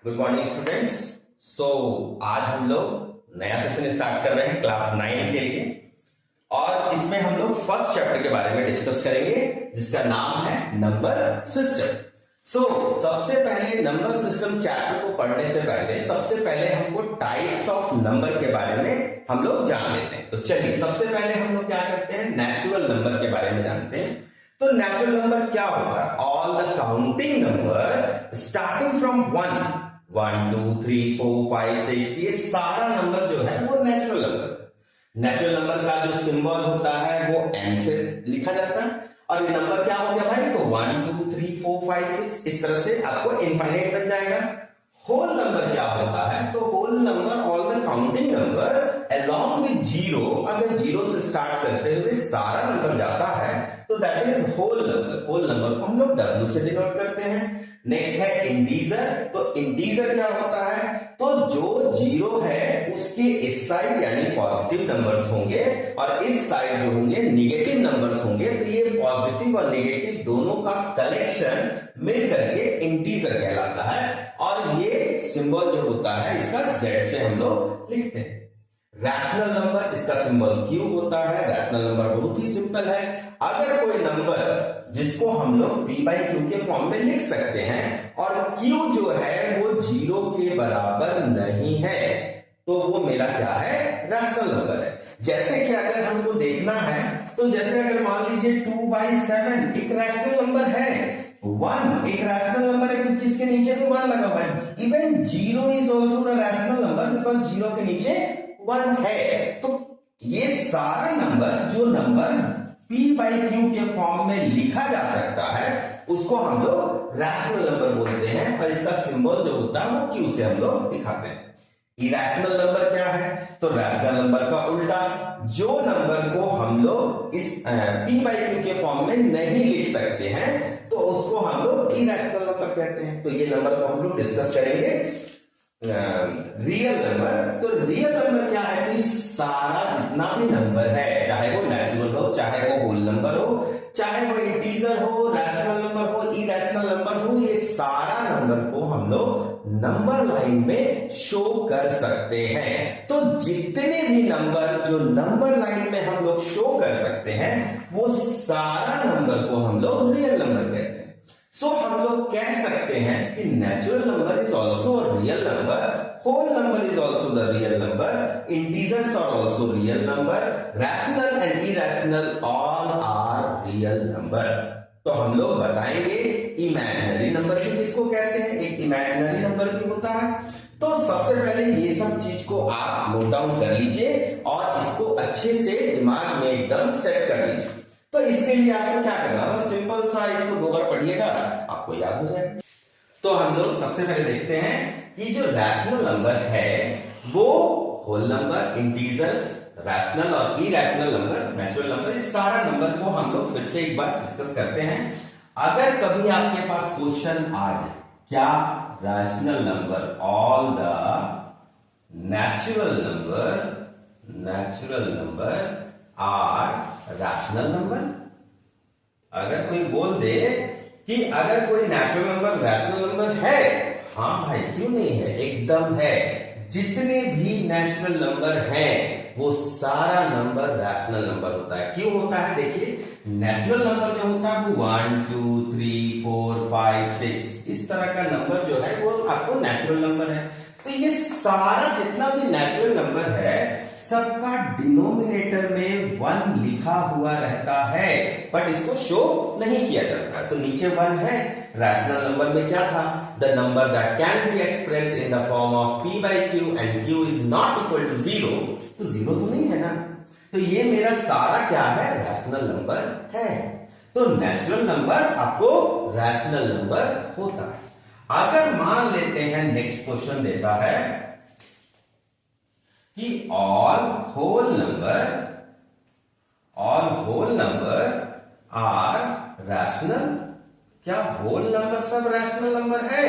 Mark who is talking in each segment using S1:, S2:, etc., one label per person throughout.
S1: Good morning students. आज हम लोग नया सेशन स्टार्ट कर रहे हैं क्लास 9 के लिए और इसमें हम लोग फर्स्ट चैप्टर के बारे में डिस्कस करेंगे जिसका नाम है नंबर सिस्टम। सबसे पहले नंबर सिस्टम चैप्टर को पढ़ने से पहले सबसे पहले हमको टाइप्स ऑफ नंबर के बारे में हम लोग जान लेते हैं। तो चलिए सबसे पहले हम लोग क्या करते हैं, नेचुरल नंबर के बारे में जानते हैं। तो नेचुरल नंबर क्या होता है? All the counting number starting from 1 2 3 4 5 6, ये सारा नंबर जो है वो नेचुरल नंबर। नेचुरल नंबर का जो सिंबल होता है वो एन से लिखा जाता है और ये नंबर क्या हो गया भाई, तो 1 2 3 4 5 6 इस तरह से आपको इनफाइनाइट तक जाएगा। होल नंबर क्या होता है, तो whole number all the counting number along with zero, अगर जीरो से स्टार्ट करते हुए सारा नंबर जाता है तो that is whole number. Whole number को हम लोग W से डिनोट करते हैं। नेक्स्ट है इंटीजर। तो इंटीजर क्या होता है, तो जो जीरो है उसके इस साइड यानी पॉजिटिव नंबर्स होंगे और इस साइड जो होंगे निगेटिव नंबर्स होंगे। तो ये पॉजिटिव और निगेटिव दोनों का कलेक्शन मिल करके इंटीजर कहलाता है और ये सिंबल जो होता है इसका Z से हम लोग लिखते हैं। रैशनल नंबर, इसका सिंबल Q होता है। रैशनल नंबर बहुत ही सिंपल है। अगर कोई नंबर जिसको हम लोग P बाई Q के फॉर्म में लिख सकते हैं और Q जो है वो जीरो के बराबर नहीं है तो वो मेरा क्या है, रैशनल नंबर है। जैसे कि अगर हमको देखना है तो जैसे अगर मान लीजिए 2/7 एक रैशनल नंबर है, 1 एक रैशनल नंबर है क्योंकि इसके नीचे तो 1 लगा हुआ है। Even zero is also the rational number because zero के नीचे 1 है। तो ये सारा नंबर जो नंबर P बाई Q के फॉर्म में लिखा जा सकता है उसको हम लोग रैशनल नंबर बोलते हैं और इसका सिंबल जो होता है वो Q से हम लोग दिखाते हैं। इरैशनल नंबर क्या है, तो रैशनल नंबर का उल्टा, जो नंबर को हम लोग इस P बाई Q के फॉर्म में नहीं लिख सकते हैं तो उसको हम लोग इरैशनल नंबर कहते हैं। तो ये नंबर को हम लोग डिस्कस करेंगे। रियल नंबर, तो रियल नंबर क्या है, तो सारा जितना भी नंबर है चाहे वो नेचुरल हो, चाहे वो होल नंबर हो, चाहे वो इंटीजर हो, रैशनल नंबर हो, इरैशनल नंबर हो, ये सारा नंबर को हम लोग नंबर लाइन में शो कर सकते हैं। तो जितने भी नंबर जो नंबर लाइन में हम लोग शो कर सकते हैं वो सारा नंबर को हम लोग रियल नंबर कहते हैं। हम लोग कह सकते हैं कि natural number is also real number, whole number is also the real number, integers are also real number, rational and irrational all are real number. तो हम लोग बताएंगे इमेजिनरी नंबर भी किसको कहते हैं, एक इमेजिनरी नंबर भी होता है। तो सबसे पहले ये सब चीज को आप नोट डाउन कर लीजिए और इसको अच्छे से दिमाग में एकदम सेट कर लीजिए। तो इसके लिए आपको क्या करना, बस सिंपल सा इसको 2 बार पढ़िएगा आपको याद हो जाएगा। तो हम लोग सबसे पहले देखते हैं कि जो रैशनल नंबर है वो होल नंबर, इंटीजर्स, रैशनल और इरैशनल नंबर, नेचुरल नंबर, इस सारा नंबर को हम लोग फिर से एक बार डिस्कस करते हैं। अगर कभी आपके पास क्वेश्चन आ जाए क्या rational number all the natural number are rational number, अगर कोई बोल दे कि अगर कोई नेचुरल नंबर रैशनल नंबर है, हाँ भाई क्यों नहीं है, एकदम है। जितने भी नेचुरल नंबर हैं वो सारा नंबर रैशनल नंबर होता है। क्यों होता है, देखिए नेचुरल नंबर जो होता है वो 1 2 3 4 5 6 इस तरह का नंबर जो है वो आपको नेचुरल नंबर है। तो ये सारा जितना भी नेचुरल नंबर है सबका डिनोमिनेटर में 1 लिखा हुआ रहता है बट इसको शो नहीं किया जाता। तो नीचे 1 है, रैशनल नंबर में क्या था, the number that can be expressed in the form of P by Q and Q is not equal to 0, तो 0 तो नहीं है ना। तो ये मेरा सारा क्या है, रैशनल नंबर है। तो नेचुरल नंबर आपको रैशनल नंबर होता है। अगर मान लेते हैं नेक्स्ट क्वेश्चन देता है कि all whole number are rational, क्या होल नंबर सब रैशनल नंबर है?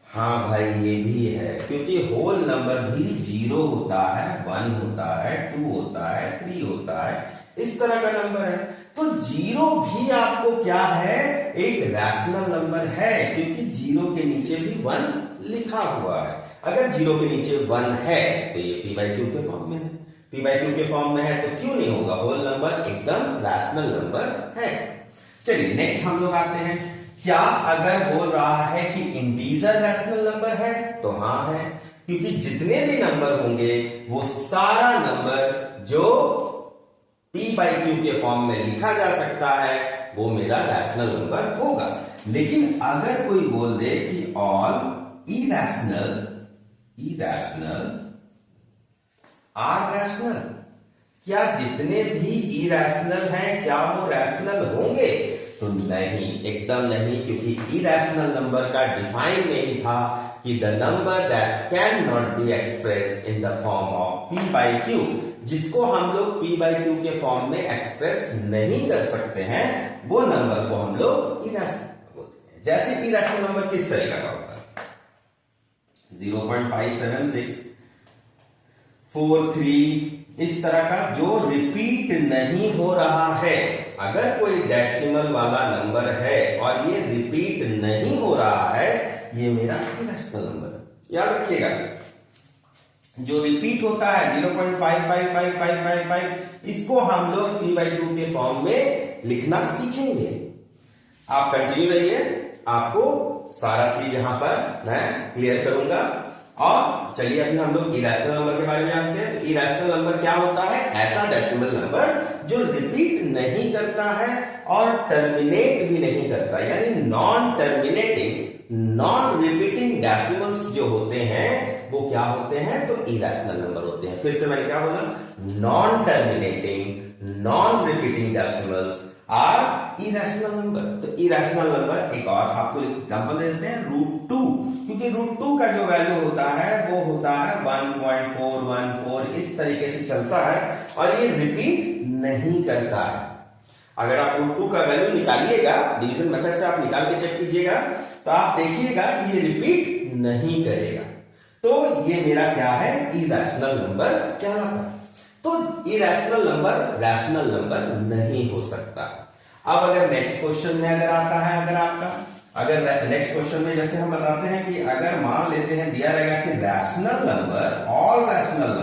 S1: हाँ भाई ये भी है, क्योंकि होल नंबर भी 0 होता है, 1 होता है, 2 होता है, 3 होता है, इस तरह का नंबर है। तो 0 भी आपको क्या है, एक रैशनल नंबर है, क्योंकि जीरो के नीचे भी 1 लिखा हुआ है। अगर जीरो के नीचे 1 है तो ये p बाई क्यू के फॉर्म में है, p बाई क्यू के फॉर्म में है तो क्यों नहीं होगा, होल नंबर एकदम रैशनल नंबर है। चलिए नेक्स्ट हम लोग आते हैं, क्या अगर बोल रहा है कि इंटीजर रैशनल नंबर है, तो हाँ है, क्योंकि जितने भी नंबर होंगे वो सारा नंबर जो p बाई क्यू के फॉर्म में लिखा जा सकता है वो मेरा रैशनल नंबर होगा। लेकिन अगर कोई बोल दे कि ऑल इरैशनल आर रैशनल, क्या जितने भी इरैशनल हैं क्या वो रैशनल होंगे, तो नहीं, एकदम नहीं, क्योंकि इरैशनल नंबर का डिफाइन में ही था कि the number that can not be express in the form of p by Q, जिसको हम लोग p बाई क्यू के फॉर्म में एक्सप्रेस नहीं कर सकते हैं, वो नंबर को हम लोग इरैशनल बोलते हैं। जैसे इरैशनल नंबर किस तरीके का होता है, 0.576 43 इस तरह का जो रिपीट नहीं हो रहा है। अगर कोई डेसिमल वाला नंबर है और ये रिपीट नहीं हो रहा है, ये मेरा इरैशनल नंबर है। याद रखिएगा, जो रिपीट होता है 0.555555, इसको हम लोग p बाई क्यू के फॉर्म में लिखना सीखेंगे। आप कंटिन्यू रहिए, आपको सारा चीज यहां पर मैं क्लियर करूंगा। और चलिए अभी हम लोग इरैशनल नंबर के बारे में जानते हैं। तो इरैशनल नंबर क्या होता है, ऐसा डेसिमल नंबर जो रिपीट नहीं करता है और टर्मिनेट भी नहीं करता, यानी non terminating non repeating decimals जो होते हैं वो क्या होते हैं, तो इरैशनल नंबर होते हैं। फिर से मैंने क्या बोला, non terminating non repeating decimals are irrational number. तो इरैशनल नंबर एक और आपको एग्जांपल दे देते हैं, √2, क्योंकि √2 का जो वैल्यू होता है वो होता है 1.414, इस तरीके से चलता है और ये रिपीट नहीं करता है। अगर आप √2 का वैल्यू निकालिएगा, डिवीजन मेथड से आप निकाल के चेक कीजिएगा, तो आप देखिएगा कि ये रिपीट नहीं करेगा। तो ये मेरा क्या है, इरैशनल नंबर कहलाता है। तो इरैशनल नंबर रैशनल नंबर नहीं हो सकता। अब अगर नेक्स्ट क्वेश्चन में अगर आता है, अगर नेक्स्ट क्वेश्चन में जैसे हम बताते हैं कि अगर मान लेते हैं दिया रहेगा कि rational number, all rational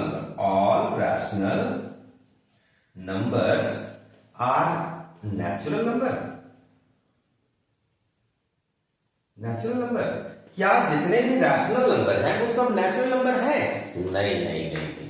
S1: numbers are natural number, क्या जितने भी रैशनल नंबर हैं वो सब नेचुरल नंबर हैं? नहीं,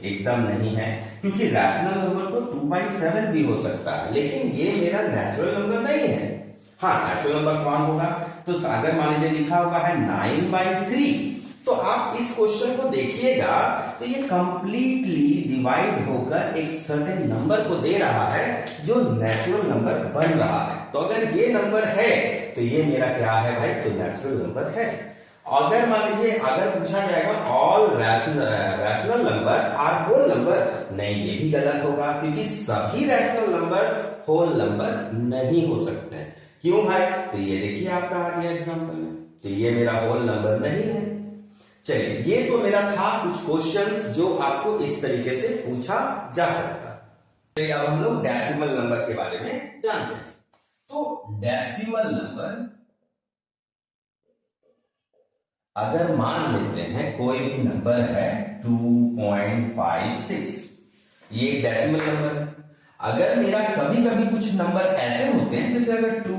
S1: एकदम नहीं है, क्योंकि रैशनल नंबर तो 2/7 भी हो सकता है, लेकिन ये मेरा नेचुरल नंबर नहीं है। हाँ, नेचुरल नंबर कौन होगा, तो अगर मान लीजिए लिखा हुआ है 9/3, तो आप इस क्वेश्चन को देखिएगा तो ये कंप्लीटली डिवाइड होकर एक सर्टेन नंबर को दे रहा है जो नेचुरल नंबर बन रहा है। तो अगर ये नंबर है तो ये मेरा क्या है भाई, तो नेचुरल नंबर है। अगर मान लीजिए अगर पूछा जाएगा all rational number are whole number, नहीं, ये भी गलत होगा, क्योंकि सभी रैशनल नंबर होल नंबर नहीं हो सकते हैं। क्यों भाई, तो ये देखिए आपका आ गया एग्जांपल में, तो ये मेरा होल नंबर नहीं है। चलिए, ये तो मेरा था कुछ क्वेश्चंस जो आपको इस तरीके से पूछा जा सकता है। तो अब हम लोग डेसिमल नंबर के बारे में जानते हैं। तो डेसिमल नंबर अगर मान लेते हैं कोई भी नंबर है 2.56, ये एक डेसिमल नंबर है। अगर मेरा कभी कभी कुछ नंबर ऐसे होते हैं, जैसे अगर 2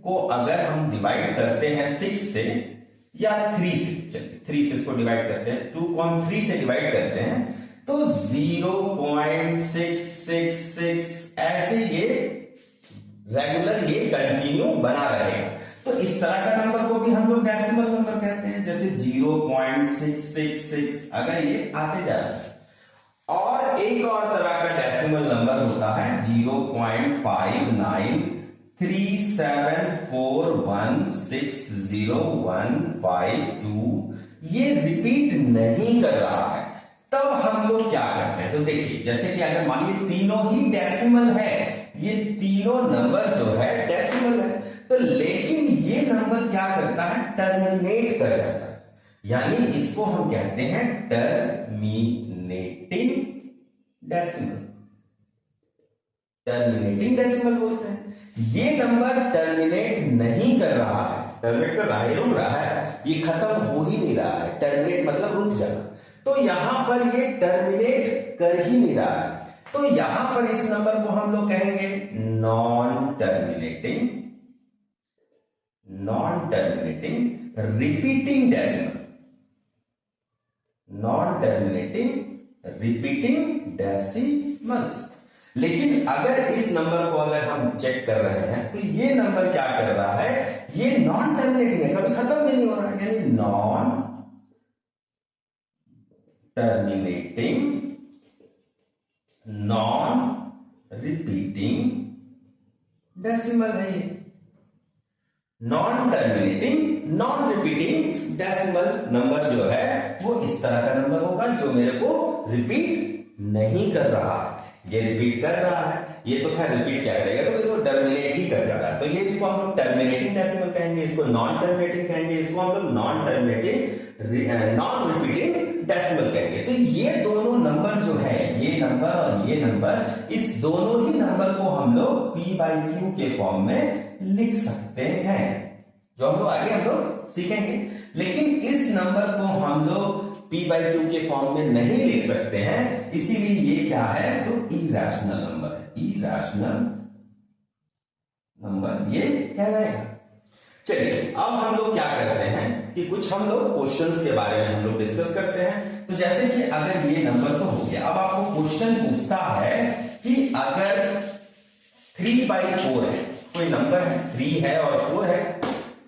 S1: को अगर हम डिवाइड करते हैं 6 से या 3 से, चलिए 3 से इसको डिवाइड करते हैं, 2 को हम 3 से डिवाइड करते हैं तो 0.666 ऐसे ये रेगुलर ये कंटिन्यू बना रहेगा। तो इस तरह का नंबर को भी हम लोग डेसिमल नंबर कहते हैं, जैसे 0.666 अगर ये आते जा रहा है। और एक और तरह का डेसिमल नंबर होता है 0.5937416015 ये रिपीट नहीं कर रहा है। तब हम लोग क्या करते हैं, तो देखिए जैसे कि अगर मान लीजिए तीनों ही डेसिमल है, ये तीनों नंबर जो है डेसिमल है, तो लेकिन ये नंबर क्या करता है, टर्मिनेट कर जाता है, यानी इसको हम कहते हैं टर्मिनेटिंग डेसिमल। टर्मिनेटिंग डेसिमल बोलते हैं। ये नंबर टर्मिनेट नहीं कर रहा है, टर्मिनेट कर रहा है, रुक रहा है, ये खत्म हो ही नहीं रहा है। टर्मिनेट मतलब रुक जाना, तो यहां पर ये टर्मिनेट कर ही नहीं रहा है, तो यहां पर इस नंबर को हम लोग कहेंगे non terminating repeating decimal, non terminating repeating decimals. लेकिन अगर इस नंबर को अगर हम चेक कर रहे हैं तो ये नंबर क्या कर रहा है, ये नॉन टर्मिनेटिंग है, कभी खत्म भी नहीं हो रहा है, यानी non terminating non repeating decimal है ये। Non terminating non repeating decimal number जो है वो इस तरह का नंबर होगा जो मेरे को रिपीट नहीं कर रहा है। ये रिपीट कर रहा है, ये तो खैर रिपीट क्या करेगा, तो ये तो टर्मिनेट ही कर जा रहा है, तो ये इसको हम लोग टर्मिनेटिंग डेसिमल कहेंगे, इसको नॉन टर्मिनेटिंग कहेंगे, इसको हम लोग non terminating non repeating decimal कहेंगे। तो ये दोनों नंबर जो है, ये नंबर और ये नंबर, इस दोनों ही नंबर को हम लोग p/q के फॉर्म में लिख सकते हैं, जो हम लोग आगे हम लोग सीखेंगे। लेकिन इस नंबर को हम लोग p/q के फॉर्म में नहीं लिख सकते हैं, इसीलिए ये क्या है, तो इरेशनल नंबर है, इरेशनल नंबर ये कहलाएगा। चलिए अब हम लोग क्या करते हैं कि कुछ हम लोग क्वेश्चंस के बारे में हम लोग डिस्कस करते हैं। तो जैसे कि अगर ये नंबर तो हो गया, अब आपको क्वेश्चन पूछता है कि अगर 3/4 है, कोई नंबर है 3 है और 4 है,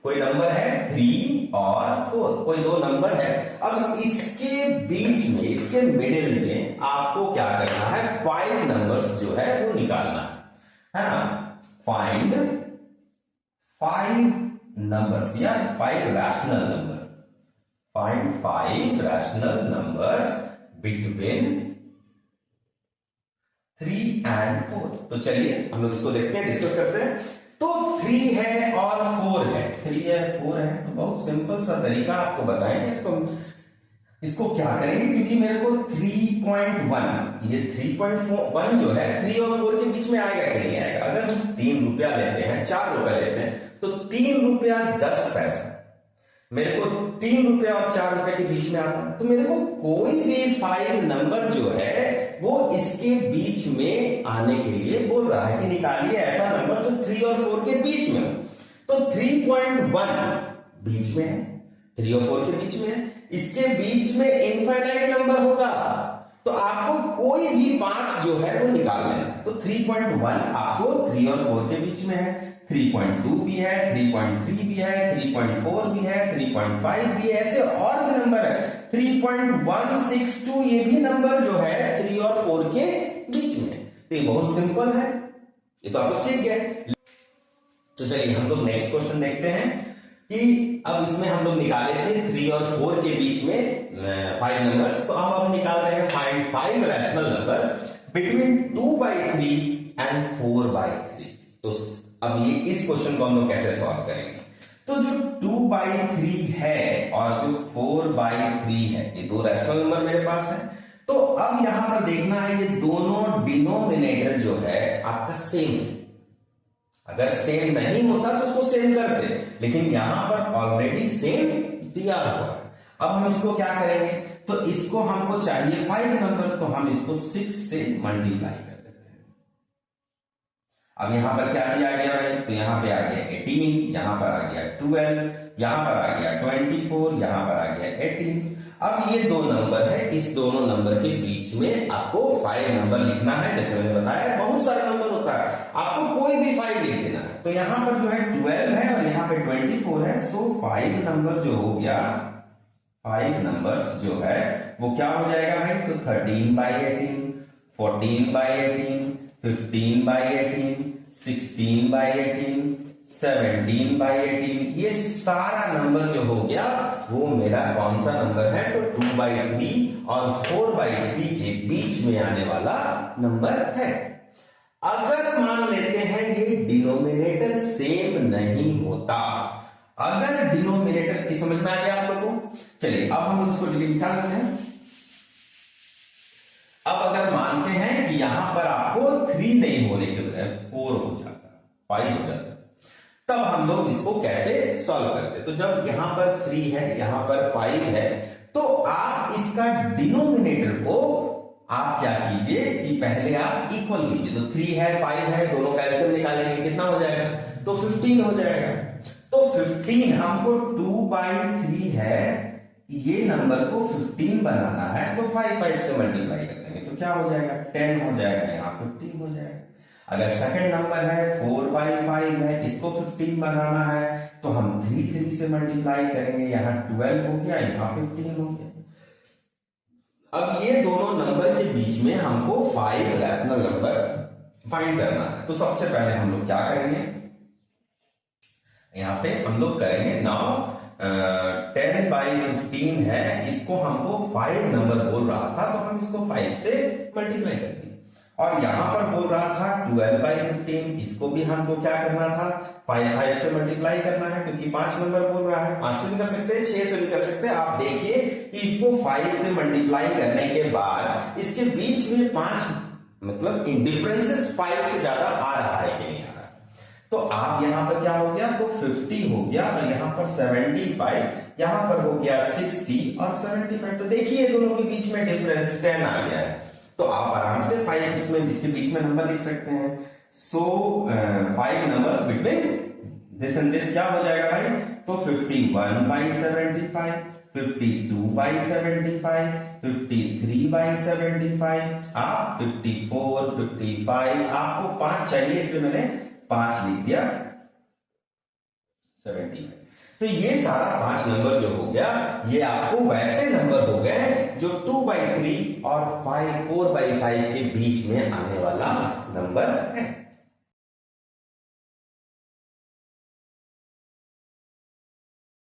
S1: कोई नंबर है 3 और 4, कोई दो नंबर है। अब इसके बीच में, इसके मिडिल में आपको क्या करना है, 5 नंबर्स जो है वो निकालना है ना। फाइंड 5 नंबर्स या 5 rational number, find 5 rational numbers between 3 and 4। तो चलिए हम लोग इसको देखते हैं, डिस्कस करते हैं। तो 3 है और 4 है, 3 है 4 है, तो बहुत सिंपल सा तरीका आपको बताएंगे इसको क्या करेंगे, क्योंकि मेरे को 3.1, ये 3.1 जो है 3 और 4 के बीच में आएगा कि नहीं आएगा। अगर हम 3 रुपया लेते हैं, 4 रुपया लेते हैं, तो 3 रुपया 10 पैसा मेरे को 3 रुपया और 4 रुपए के बीच में आता है। तो मेरे को कोई भी 5 नंबर जो है वो इसके बीच में आने के लिए बोल रहा है कि निकालिए ऐसा नंबर जो 3 और 4 के बीच में। तो 3.1 बीच में है, 3 और 4 के बीच में है, इसके बीच में इनफाइनाइट नंबर होगा, तो आपको कोई भी 5 जो है वो निकालना है। तो 3.1 आपको 3 और 4 के बीच में है, 3.2 भी है, 3.3 भी है, 3.4 भी है, 3.5 भी है, ऐसे और भी नंबर है। 3.162 ये भी नंबर जो है 3 और 4 के बीच में। तो ये बहुत सिंपल है, ये तो आप लोग सीख गए। तो चलिए हम लोग नेक्स्ट क्वेश्चन देखते हैं कि अब इसमें हम लोग निकाले थे 3 और 4 के बीच में 5 नंबर्स, तो अब निकाल रहे हैं find 5 rational number between 2/3 and 4/3। तो अब ये इस क्वेश्चन को हम लोग कैसे सॉल्व करेंगे, तो जो 2/3 है और जो 4/3 है, ये दो रैशनल नंबर मेरे पास है। तो अब यहां पर देखना है ये दोनों डिनोमिनेटर जो है आपका सेम है। अगर सेम नहीं होता तो उसको सेम करते, लेकिन यहां पर ऑलरेडी सेम दिया हुआ है। अब हम इसको क्या करेंगे, तो इसको हमको चाहिए 5 नंबर, तो हम इसको 6 से मल्टीप्लाई कर देते हैं। अब यहां पर क्या चीज आ गया भाई, तो यहां पे आ गया 18, यहां पर आ गया 12, यहां पर आ गया 24, यहां पर आ गया 18। अब ये दो नंबर है, इस दोनों नंबर के बीच में आपको 5 नंबर लिखना है। जैसे मैंने बताया बहुत सारा नंबर होता है, आपको कोई भी 5 लिख देना है। तो यहां पर जो है 12 है और यहां पे 24 है, सो 5 नंबर जो हो गया, 5 नंबर्स जो है वो क्या हो जाएगा भाई, तो 13/18, 14/18, 15/18, 16/18, 17/18, ये सारा नंबर जो हो गया वो मेरा कौन सा नंबर है, तो 2/3 और 4/3 के बीच में आने वाला नंबर है। अगर मान लेते हैं ये डिनोमिनेटर सेम नहीं होता, अगर डिनोमिनेटर की समझ में आ गया आप लोगों को, चलिए अब हम इसको लिखा देते हैं। अब अगर मानते हैं कि यहां पर आपको 3 नहीं होने के 5 हो जाता है। तब हम लोग इसको कैसे सॉल्व करते, तो जब यहां पर 3 है, यहां पर 5 है, तो आप इसका डिनोमिनेटर को आप क्या कीजिए कि पहले आप इक्वल कीजिए। तो 3 है 5 है, दोनों का एलसीएम निकालेंगे, कितना हो जाएगा, तो 15 हो जाएगा। तो 15 हमको 2/3 है, ये नंबर को 15 बनाना है, तो 5 से मल्टीप्लाई कर देंगे, तो क्या हो जाएगा, 10 हो जाएगा, यहाँ 15 हो जाएगा। अगर सेकंड नंबर है 4/5 है, इसको 15 बनाना है, तो हम 3 से मल्टीप्लाई करेंगे, यहाँ 12 हो गया, यहाँ 15 हो गया। अब ये दोनों नंबर के बीच में हमको 5 रैशनल नंबर फाइंड करना है। तो सबसे पहले हम लोग क्या करेंगे, यहाँ पे हम लोग करेंगे नाउ 10/15 है, इसको हमको 5 नंबर बोल रहा था, तो हम इसको 5 से मल्टीप्लाई करेंगे। और यहां पर बोल रहा था 12/15, इसको भी हमको क्या करना था, 5 से मल्टीप्लाई करना है, क्योंकि 5 नंबर बोल रहा है। 5 से भी कर सकते हैं, 6 से भी कर सकते हैं। आप देखिए कि इसको 5 से मल्टीप्लाई करने के बाद इसके बीच में 5 मतलब डिफरेंसेस 5 से ज्यादा आ रहा है कि नहीं आ रहा। तो आप यहां पर क्या हो गया, तो 50 हो गया, और यहां पर 75, यहां पर हो गया 60 और 75। तो देखिए दोनों के बीच में डिफरेंस 10 आ गया है। तो आप आराम से 5 इसमें इसके बीच में नंबर लिख सकते हैं। सो 5 numbers between this and this क्या हो जाएगा भाई, तो 51/75, 52/75, 53/75, आप 54, 55, आपको 5 चाहिए इसलिए मैंने 5 लिख दिया, 75। तो ये सारा 5 नंबर जो हो गया, ये आपको वैसे नंबर हो गए जो 2/3 और 4/5 के बीच में आने वाला नंबर है।